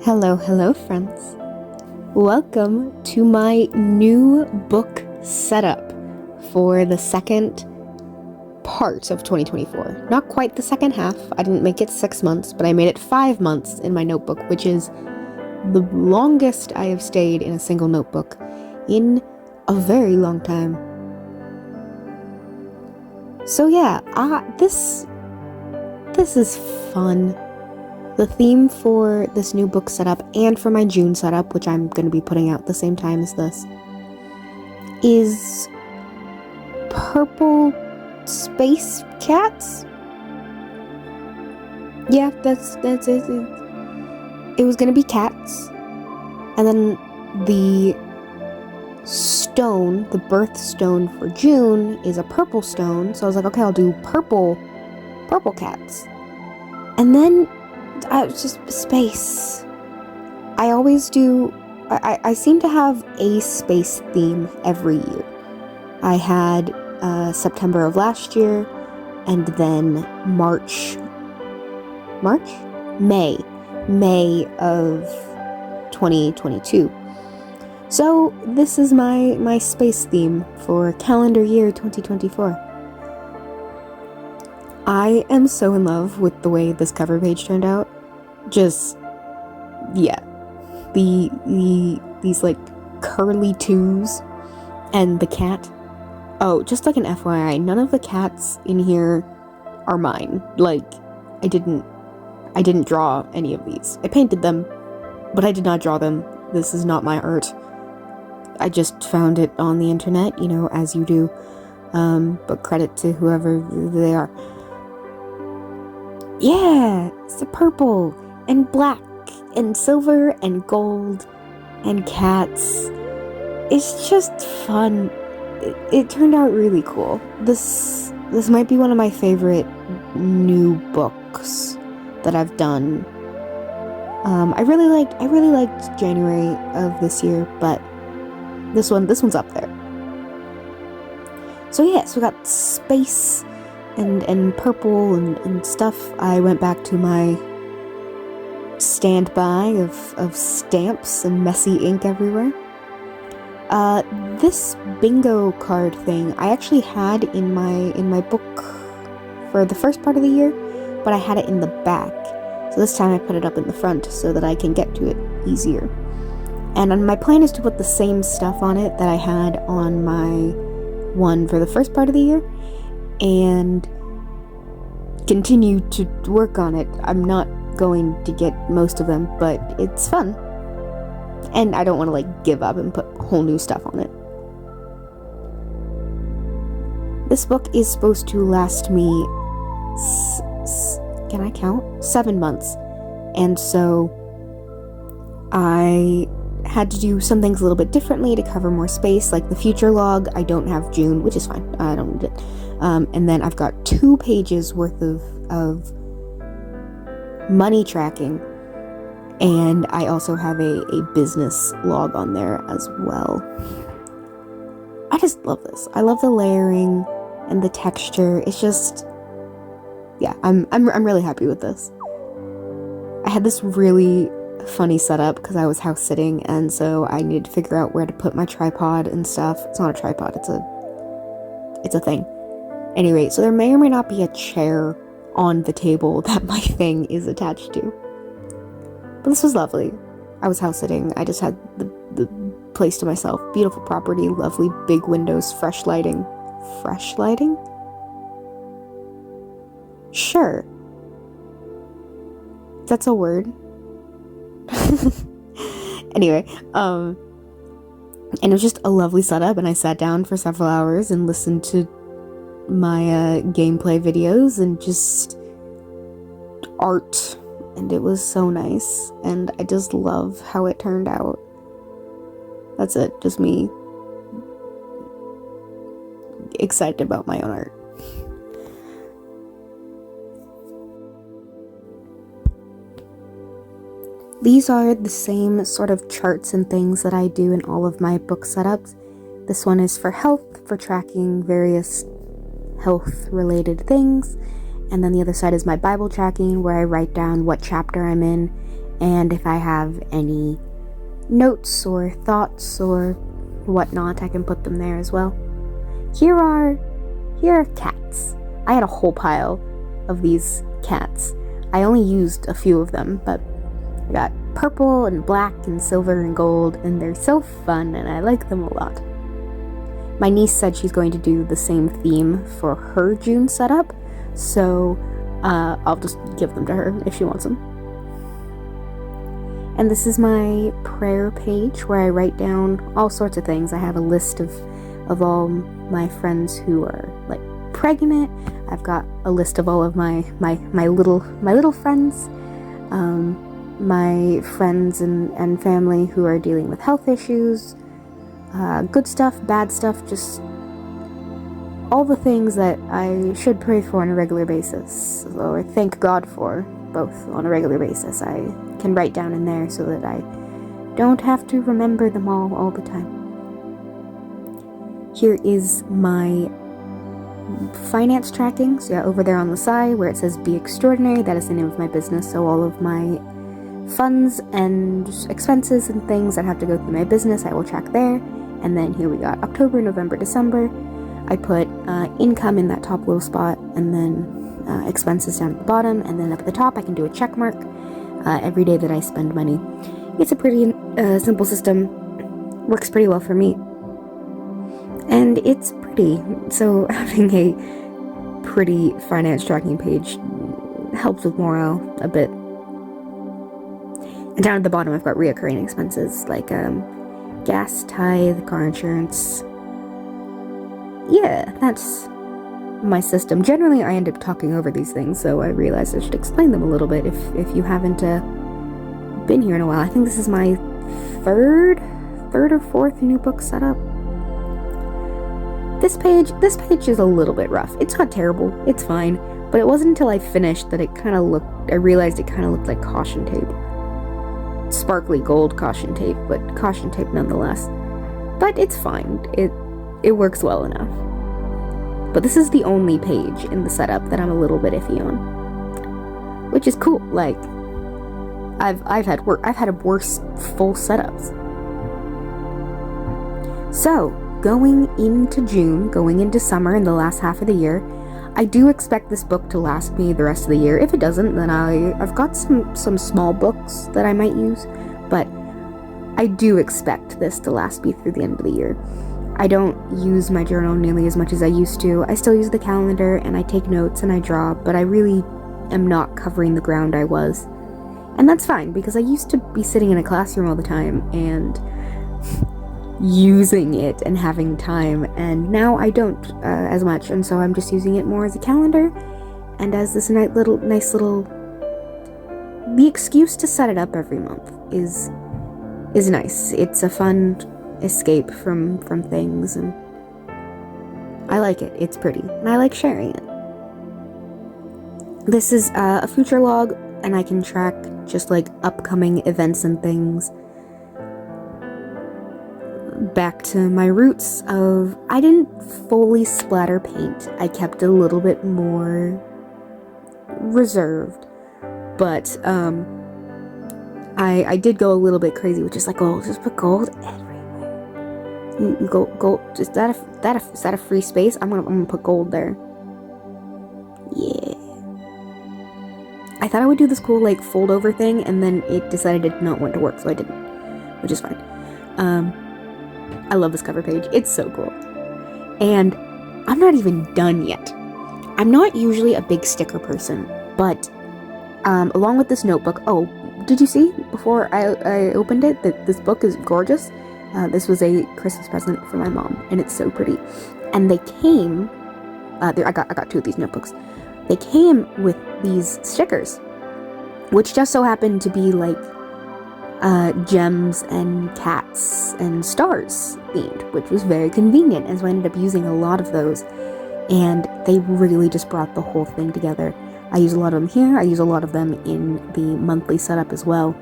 Hello, friends. Welcome to my new book setup for the second part of 2024. Not quite the second half. I didn't make it 6 months, but I made it 5 months in my notebook, which is the longest I have stayed in a single notebook in a very long time. So yeah, this is fun. The theme for this new book setup and for my June setup, which I'm going to be putting out the same time as this, is purple space cats. Yeah, that's it. It was going to be cats, and then the stone, the birth stone for June, is a purple stone. So I was like, okay, I'll do purple cats, and then just space. I always do. I seem to have a space theme every year. I had September of last year, and then May of 2022. So this is my space theme for calendar year 2024. I am so in love with the way this cover page turned out. Just, yeah. These like curly twos and the cat. Oh, just like an FYI, none of the cats in here are mine. Like, I didn't draw any of these. I painted them, but I did not draw them. This is not my art. I just found it on the internet, as you do. But credit to whoever they are. Yeah, it's the purple and black and silver and gold and cats. It's just fun. It turned out really cool. This might be one of my favorite new books that I've done. I really liked January of this year, but this one's up there. So yeah, so we got space and purple and stuff. I went back to my standby of stamps and messy ink everywhere. This bingo card thing I actually had in my book for the first part of the year, but I had it in the back. So this time I put it up in the front so that I can get to it easier. And my plan is to put the same stuff on it that I had on my one for the first part of the year, and continue to work on it. I'm not going to get most of them, but it's fun. And I don't want to give up and put whole new stuff on it. This book is supposed to last me, can I count? 7 months. And so I had to do some things a little bit differently to cover more space, like the future log. I don't have June, which is fine. I don't need it. And then I've got 2 pages worth of money tracking, and I also have a business log on there as well. I just love this. I love the layering and the texture. It's just, yeah, I'm really happy with this. I had this really funny setup because I was house sitting, and so I needed to figure out where to put my tripod and stuff. It's not a tripod, it's a thing. Anyway, so there may or may not be a chair on the table that my thing is attached to. But this was lovely. I was house sitting. I just had the place to myself. Beautiful property, lovely big windows, fresh lighting. Fresh lighting? Sure. That's a word. Anyway, and it was just a lovely setup, and I sat down for several hours and listened to my gameplay videos and just art, and it was so nice, and I just love how it turned out. That's it, just me excited about my own art. These are the same sort of charts and things that I do in all of my book setups. This one is for health, for tracking various health-related things, and then the other side is my Bible tracking, where I write down what chapter I'm in And if I have any notes or thoughts or whatnot, I can put them there as well. Here are cats. I had a whole pile of these cats. I only used a few of them, but I got purple and black and silver and gold, and they're so fun and I like them a lot. My niece said she's going to do the same theme for her June setup, so I'll just give them to her if she wants them. And this is my prayer page where I write down all sorts of things. I have a list of all my friends who are like pregnant. I've got a list of all of my little friends, my friends and family who are dealing with health issues, good stuff, bad stuff, just all the things that I should pray for on a regular basis, or thank God for both on a regular basis. I can write down in there so that I don't have to remember them all the time. Here is my finance tracking. So yeah, over there on the side where it says Be Extraordinary, that is the name of my business. So all of my funds and expenses and things that have to go through my business, I will track there. And then here we got October, November, December. I put income in that top little spot, and then expenses down at the bottom, and then up at the top I can do a check mark every day that I spend money. It's a pretty simple system, works pretty well for me, and it's pretty, so having a pretty finance tracking page helps with morale a bit. And down at the bottom I've got reoccurring expenses like gas, tithe, car insurance. Yeah, that's my system. Generally, I end up talking over these things, so I realized I should explain them a little bit if you haven't been here in a while. I think this is my third or fourth new book setup. This page is a little bit rough. It's not terrible. It's fine. But it wasn't until I finished that I realized it kind of looked like caution tape. Sparkly gold caution tape, but caution tape nonetheless. But it's fine. It works well enough. But this is the only page in the setup that I'm a little bit iffy on, which is cool. Like, I've had worse full setups. So, going into June, going into summer and the last half of the year, I do expect this book to last me the rest of the year. If it doesn't, then I've got some small books that I might use, but I do expect this to last me through the end of the year. I don't use my journal nearly as much as I used to. I still use the calendar and I take notes and I draw, but I really am not covering the ground I was. And that's fine, because I used to be sitting in a classroom all the time and using it and having time, and now I don't as much, and so I'm just using it more as a calendar and as this nice little the excuse to set it up every month is nice. It's a fun escape from things, and I like it. It's pretty, and I like sharing it. This is a future log, and I can track just like upcoming events and things. Back to my roots of, I didn't fully splatter paint. I kept a little bit more reserved, but I did go a little bit crazy, which is like, oh, just put gold everywhere. You gold. Is that a free space? I'm gonna put gold there. Yeah. I thought I would do this cool like fold over thing, and then it decided it did not want to work, so I didn't, which is fine. I love this cover page. It's so cool. And I'm not even done yet. I'm not usually a big sticker person, but along with this notebook, oh, did you see before I opened it that this book is gorgeous? This was a Christmas present for my mom, and it's so pretty. And they came, I got two of these notebooks. They came with these stickers, which just so happened to be like gems and cats and stars themed, which was very convenient, as I ended up using a lot of those, and they really just brought the whole thing together. I use a lot of them here, I use a lot of them in the monthly setup as well.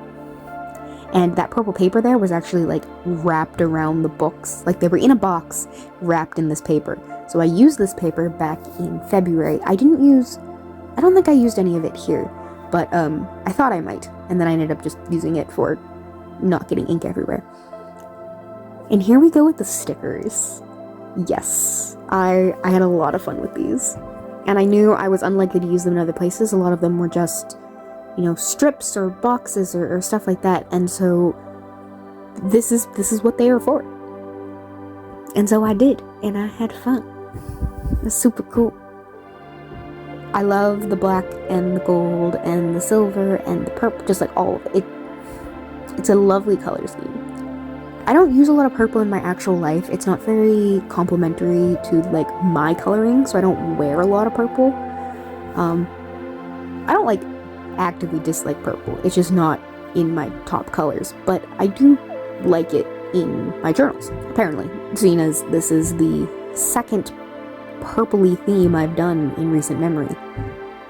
And that purple paper there was actually like wrapped around the books, like they were in a box wrapped in this paper. So I used this paper back in February. I don't think I used any of it here, but I thought I might, and then I ended up just using it for not getting ink everywhere. And here we go with the stickers. Yes, I had a lot of fun with these, and I knew I was unlikely to use them in other places. A lot of them were just, you know, strips or boxes or stuff like that, and so this is what they were for. And so I did, and I had fun. It was super cool. I love the black and the gold and the silver and the purple, just like all of it. It's a lovely color scheme. I don't use a lot of purple in my actual life. It's not very complementary to like my coloring, so I don't wear a lot of purple. I don't like actively dislike purple. It's just not in my top colors, but I do like it in my journals, apparently. Seeing as this is the second purpley theme I've done in recent memory.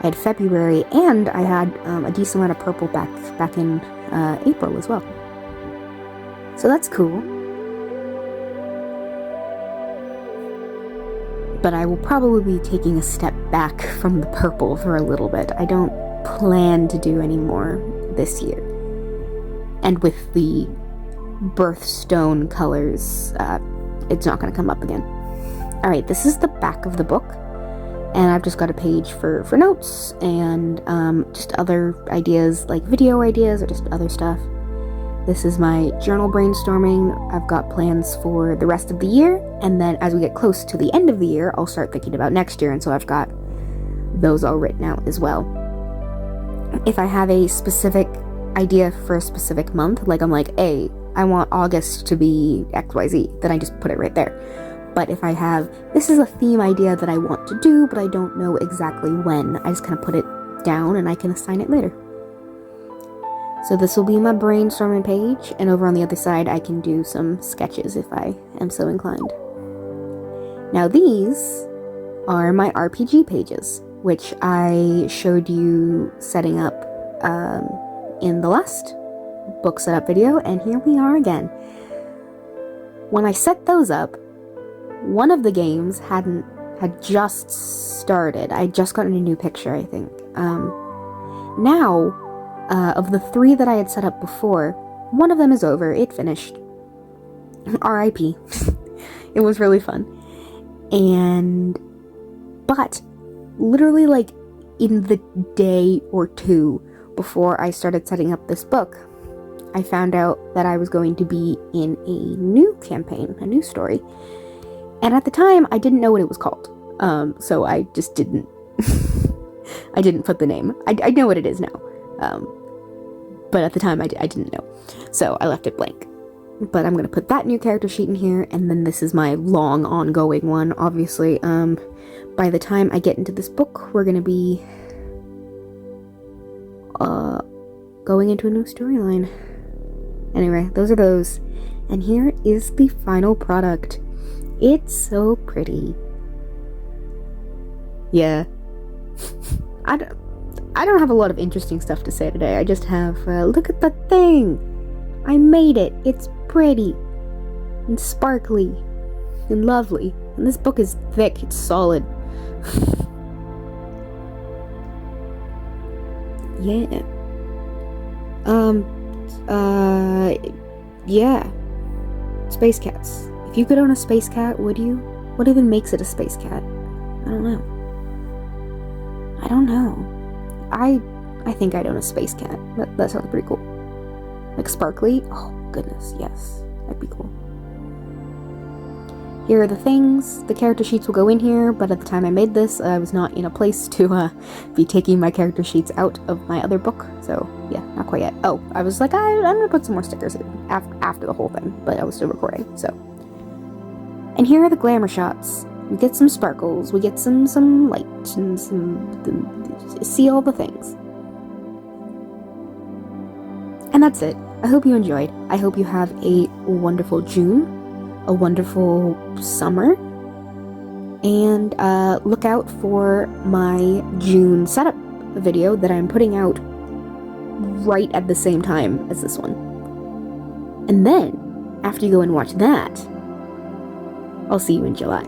I had February, and I had a decent amount of purple back in April as well. So that's cool. But I will probably be taking a step back from the purple for a little bit. I don't plan to do any more this year. And with the birthstone colors, it's not going to come up again. Alright, this is the back of the book, and I've just got a page for notes and just other ideas, like video ideas or just other stuff. This is my journal brainstorming. I've got plans for the rest of the year, and then as we get close to the end of the year, I'll start thinking about next year, and so I've got those all written out as well. If I have a specific idea for a specific month, like I'm like, hey, I want August to be XYZ, then I just put it right there. But if I have, this is a theme idea that I want to do, but I don't know exactly when, I just kind of put it down and I can assign it later. So this will be my brainstorming page, and over on the other side I can do some sketches if I am so inclined. Now these are my RPG pages, which I showed you setting up in the last book setup video, and here we are again. When I set those up, one of the games had just started. I just gotten a new picture, I think. Now, of the 3 that I had set up before, one of them is over. It finished. R.I.P. It was really fun. But literally like in the day or 2 before I started setting up this book, I found out that I was going to be in a new campaign, a new story. And at the time, I didn't know what it was called. So I just didn't I didn't put the name. I know what it is now. But at the time, I didn't know. So I left it blank. But I'm going to put that new character sheet in here, and then this is my long ongoing one, obviously. By the time I get into this book, we're going to be going into a new storyline. Anyway, those are those. And here is the final product. It's so pretty. Yeah. I don't have a lot of interesting stuff to say today. I just have, look at the thing! I made it! It's pretty! And sparkly! And lovely. And this book is thick, it's solid. Yeah. Yeah. Space cats. If you could own a space cat, would you? What even makes it a space cat? I don't know. I think I'd own a space cat. That sounds pretty cool. Like sparkly? Oh, goodness, yes. That'd be cool. Here are the things. The character sheets will go in here, but at the time I made this, I was not in a place to be taking my character sheets out of my other book. So, yeah, not quite yet. Oh, I was like, I'm gonna put some more stickers in after the whole thing, but I was still recording, so. And here are the glamour shots. We get some sparkles, we get some light, and see all the things. And that's it. I hope you enjoyed. I hope you have a wonderful June, a wonderful summer, and look out for my June setup video that I'm putting out right at the same time as this one. And then, after you go and watch that, I'll see you in July.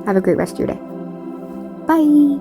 Have a great rest of your day. Bye!